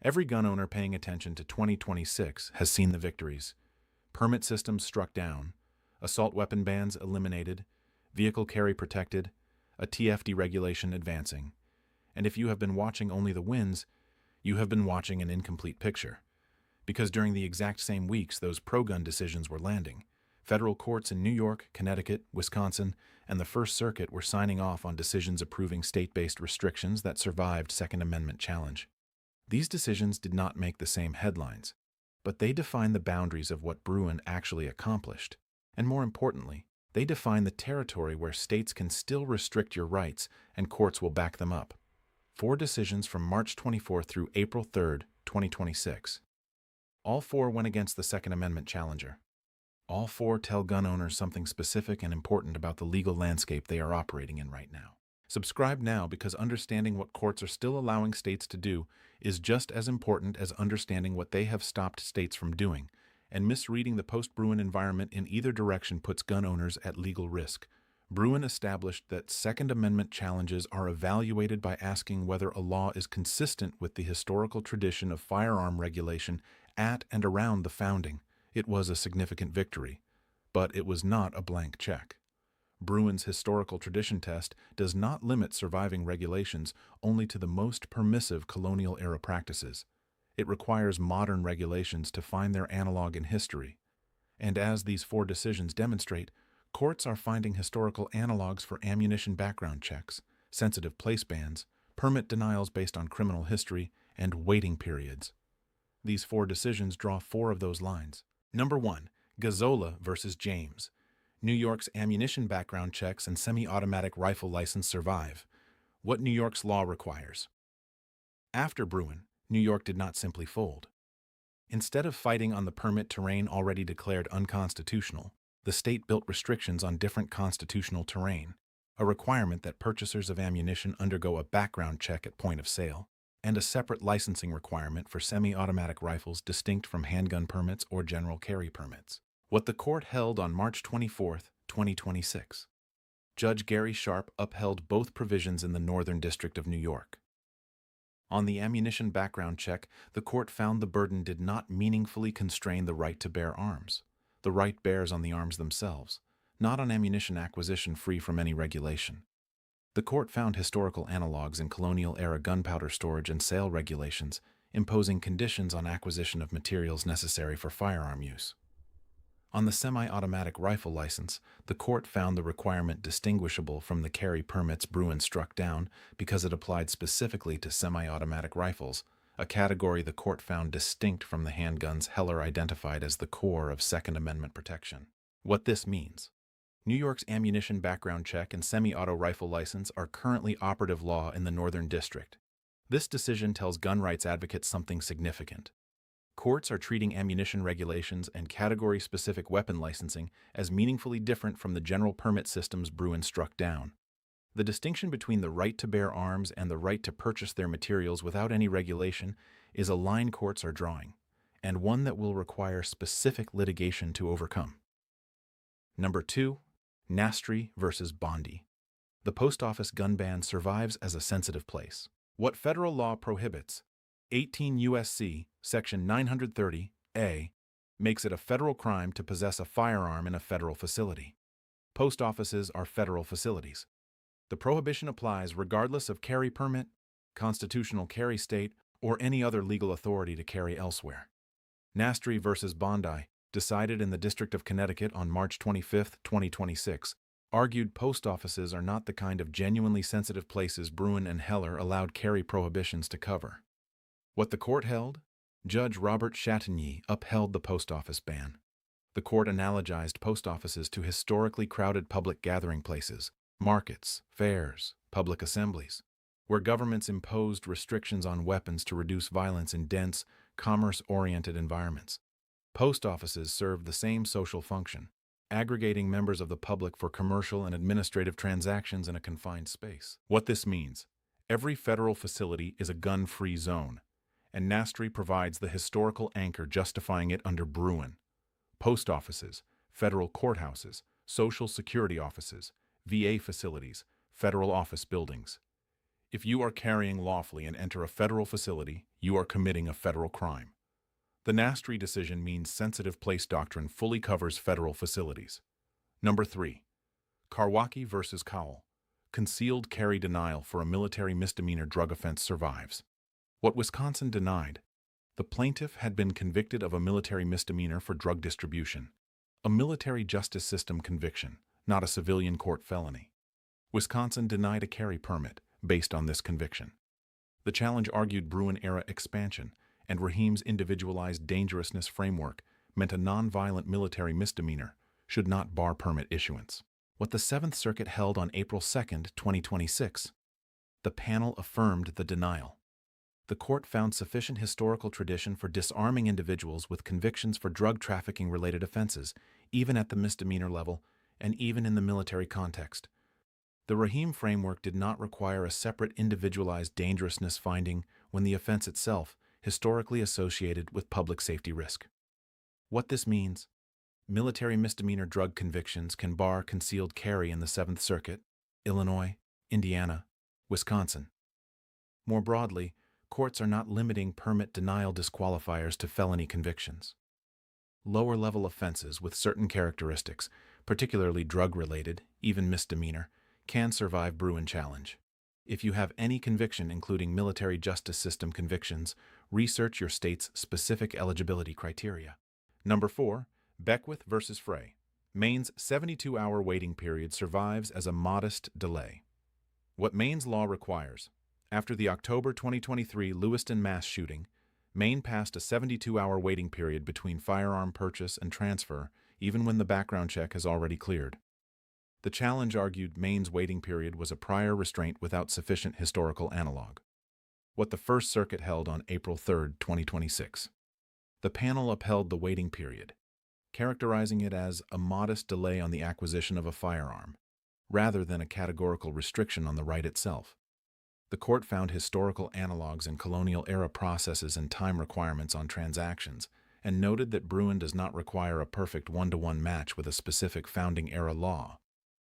Every gun owner paying attention to 2026 has seen the victories. Permit systems struck down, assault weapon bans eliminated, vehicle carry protected, a TFD regulation advancing. And if you have been watching only the wins, you have been watching an incomplete picture. Because during the exact same weeks those pro-gun decisions were landing, federal courts in New York, Connecticut, Wisconsin, and the First Circuit were signing off on decisions approving state-based restrictions that survived Second Amendment challenge. These decisions did not make the same headlines, but they define the boundaries of what Bruen actually accomplished. And more importantly, they define the territory where states can still restrict your rights and courts will back them up. 4 decisions from March 24 through April 3, 2026. All 4 went against the Second Amendment challenger. All 4 tell gun owners something specific and important about the legal landscape they are operating in right now. Subscribe now, because understanding what courts are still allowing states to do is just as important as understanding what they have stopped states from doing, and misreading the post-Bruen environment in either direction puts gun owners at legal risk. Bruen established that Second Amendment challenges are evaluated by asking whether a law is consistent with the historical tradition of firearm regulation at and around the founding. It was a significant victory, but it was not a blank check. Bruen's historical tradition test does not limit surviving regulations only to the most permissive colonial-era practices. It requires modern regulations to find their analog in history. And as these 4 decisions demonstrate, courts are finding historical analogs for ammunition background checks, sensitive place bans, permit denials based on criminal history, and waiting periods. These 4 decisions draw 4 of those lines. Number 1. Gazzola versus James. New York's ammunition background checks and semi-automatic rifle license survive. What New York's law requires. After Bruen, New York did not simply fold. Instead of fighting on the permit terrain already declared unconstitutional, the state built restrictions on different constitutional terrain, a requirement that purchasers of ammunition undergo a background check at point of sale, and a separate licensing requirement for semi-automatic rifles distinct from handgun permits or general carry permits. What the court held on March 24, 2026. Judge Gary Sharp upheld both provisions in the Northern District of New York. On the ammunition background check, the court found the burden did not meaningfully constrain the right to bear arms. The right bears on the arms themselves, not on ammunition acquisition free from any regulation. The court found historical analogs in colonial-era gunpowder storage and sale regulations, imposing conditions on acquisition of materials necessary for firearm use. On the semi-automatic rifle license, the court found the requirement distinguishable from the carry permits Bruen struck down because it applied specifically to semi-automatic rifles, a category the court found distinct from the handguns Heller identified as the core of Second Amendment protection. What this means. New York's ammunition background check and semi-auto rifle license are currently operative law in the Northern District. This decision tells gun rights advocates something significant. Courts are treating ammunition regulations and category-specific weapon licensing as meaningfully different from the general permit systems Bruen struck down. The distinction between the right to bear arms and the right to purchase their materials without any regulation is a line courts are drawing, and one that will require specific litigation to overcome. Number 2. Nastri versus Bondi. The post office gun ban survives as a sensitive place. What federal law prohibits, 18 U.S.C. Section 930A, makes it a federal crime to possess a firearm in a federal facility. Post offices are federal facilities. The prohibition applies regardless of carry permit, constitutional carry state, or any other legal authority to carry elsewhere. Nastri versus Bondi, decided in the District of Connecticut on March 25, 2026, argued post offices are not the kind of genuinely sensitive places Bruen and Heller allowed carry prohibitions to cover. What the court held? Judge Robert Chatigny upheld the post office ban. The court analogized post offices to historically crowded public gathering places, markets, fairs, public assemblies, where governments imposed restrictions on weapons to reduce violence in dense, commerce-oriented environments. Post offices served the same social function, aggregating members of the public for commercial and administrative transactions in a confined space. What this means: every federal facility is a gun-free zone, and Nastri provides the historical anchor justifying it under Bruen. Post offices, federal courthouses, social security offices, VA facilities, federal office buildings. If you are carrying lawfully and enter a federal facility, you are committing a federal crime. The Nastri decision means sensitive place doctrine fully covers federal facilities. Number 3. Karwacki versus Cowell. Concealed carry denial for a military misdemeanor drug offense survives. What Wisconsin denied. The plaintiff had been convicted of a military misdemeanor for drug distribution. A military justice system conviction, not a civilian court felony. Wisconsin denied a carry permit based on this conviction. The challenge argued Bruin-era expansion and Rahim's individualized dangerousness framework meant a nonviolent military misdemeanor should not bar permit issuance. What the Seventh Circuit held on April 2, 2026. The panel affirmed the denial. The court found sufficient historical tradition for disarming individuals with convictions for drug trafficking-related offenses, even at the misdemeanor level and even in the military context. The Rahim framework did not require a separate individualized dangerousness finding when the offense itself historically associated with public safety risk. What this means: military misdemeanor drug convictions can bar concealed carry in the Seventh Circuit, Illinois, Indiana, Wisconsin. More broadly, courts are not limiting permit denial disqualifiers to felony convictions. Lower-level offenses with certain characteristics, particularly drug-related, even misdemeanor, can survive Bruin challenge. If you have any conviction including military justice system convictions, research your state's specific eligibility criteria. Number 4. Beckwith versus Frey. Maine's 72-hour waiting period survives as a modest delay. What Maine's law requires. After the October 2023 Lewiston mass shooting, Maine passed a 72-hour waiting period between firearm purchase and transfer, even when the background check has already cleared. The challenge argued Maine's waiting period was a prior restraint without sufficient historical analog. What the First Circuit held on April 3, 2026. The panel upheld the waiting period, characterizing it as a modest delay on the acquisition of a firearm, rather than a categorical restriction on the right itself. The court found historical analogs in colonial-era processes and time requirements on transactions, and noted that Bruin does not require a perfect one-to-one match with a specific founding-era law,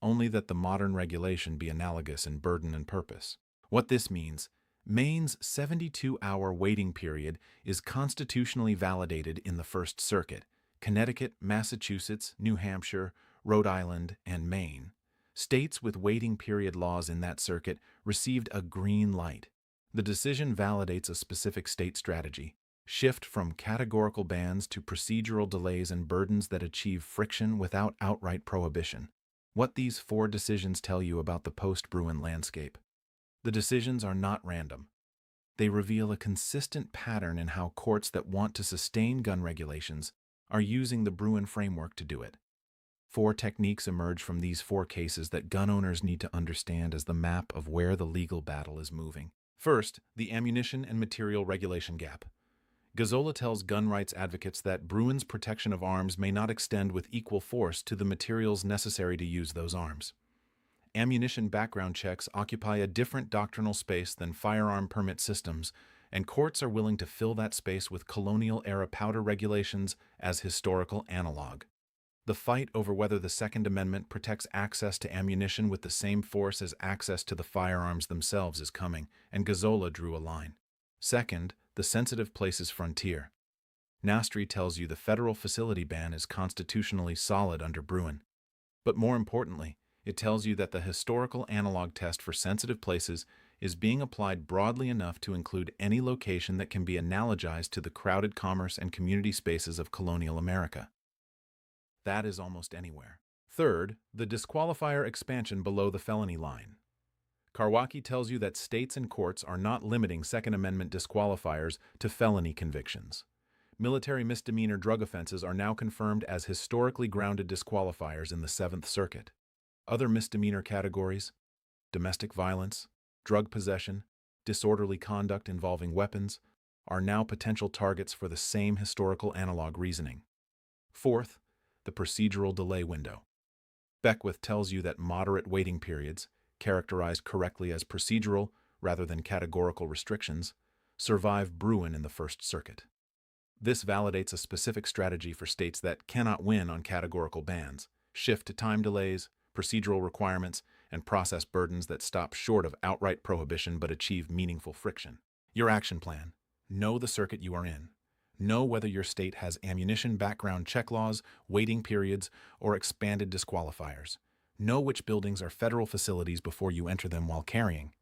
only that the modern regulation be analogous in burden and purpose. What this means: Maine's 72-hour waiting period is constitutionally validated in the First Circuit, Connecticut, Massachusetts, New Hampshire, Rhode Island, and Maine. States with waiting period laws in that circuit received a green light. The decision validates a specific state strategy: shift from categorical bans to procedural delays and burdens that achieve friction without outright prohibition. What these 4 decisions tell you about the post-Bruin landscape. The decisions are not random. They reveal a consistent pattern in how courts that want to sustain gun regulations are using the Bruin framework to do it. 4 techniques emerge from these 4 cases that gun owners need to understand as the map of where the legal battle is moving. First, the ammunition and material regulation gap. Gazzola tells gun rights advocates that Bruin's protection of arms may not extend with equal force to the materials necessary to use those arms. Ammunition background checks occupy a different doctrinal space than firearm permit systems, and courts are willing to fill that space with colonial-era powder regulations as historical analog. The fight over whether the Second Amendment protects access to ammunition with the same force as access to the firearms themselves is coming, and Gazzola drew a line. Second, the sensitive places frontier. Nastri tells you the federal facility ban is constitutionally solid under Bruin. But more importantly, it tells you that the historical analog test for sensitive places is being applied broadly enough to include any location that can be analogized to the crowded commerce and community spaces of colonial America. That is almost anywhere. Third, the disqualifier expansion below the felony line. Karwacki tells you that states and courts are not limiting Second Amendment disqualifiers to felony convictions. Military misdemeanor drug offenses are now confirmed as historically grounded disqualifiers in the Seventh Circuit. Other misdemeanor categories: domestic violence, drug possession, disorderly conduct involving weapons, are now potential targets for the same historical analog reasoning. Fourth, the procedural delay window. Beckwith tells you that moderate waiting periods, characterized correctly as procedural rather than categorical restrictions, survive Bruin in the First Circuit. This validates a specific strategy for states that cannot win on categorical bans: shift to time delays, procedural requirements, and process burdens that stop short of outright prohibition but achieve meaningful friction. Your action plan. Know the circuit you are in. Know whether your state has ammunition background check laws, waiting periods, or expanded disqualifiers. Know which buildings are federal facilities before you enter them while carrying.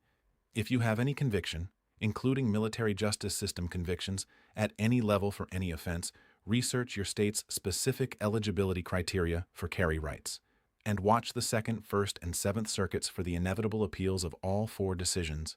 If you have any conviction, including military justice system convictions, at any level for any offense, research your state's specific eligibility criteria for carry rights. And watch the Second, First, and Seventh Circuits for the inevitable appeals of all 4 decisions.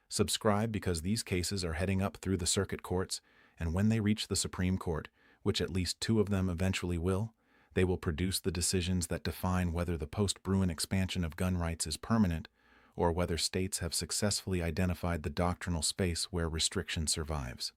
Subscribe because these cases are heading up through the circuit courts, and when they reach the Supreme Court, which at least 2 of them eventually will, they will produce the decisions that define whether the post-Bruin expansion of gun rights is permanent or whether states have successfully identified the doctrinal space where restriction survives.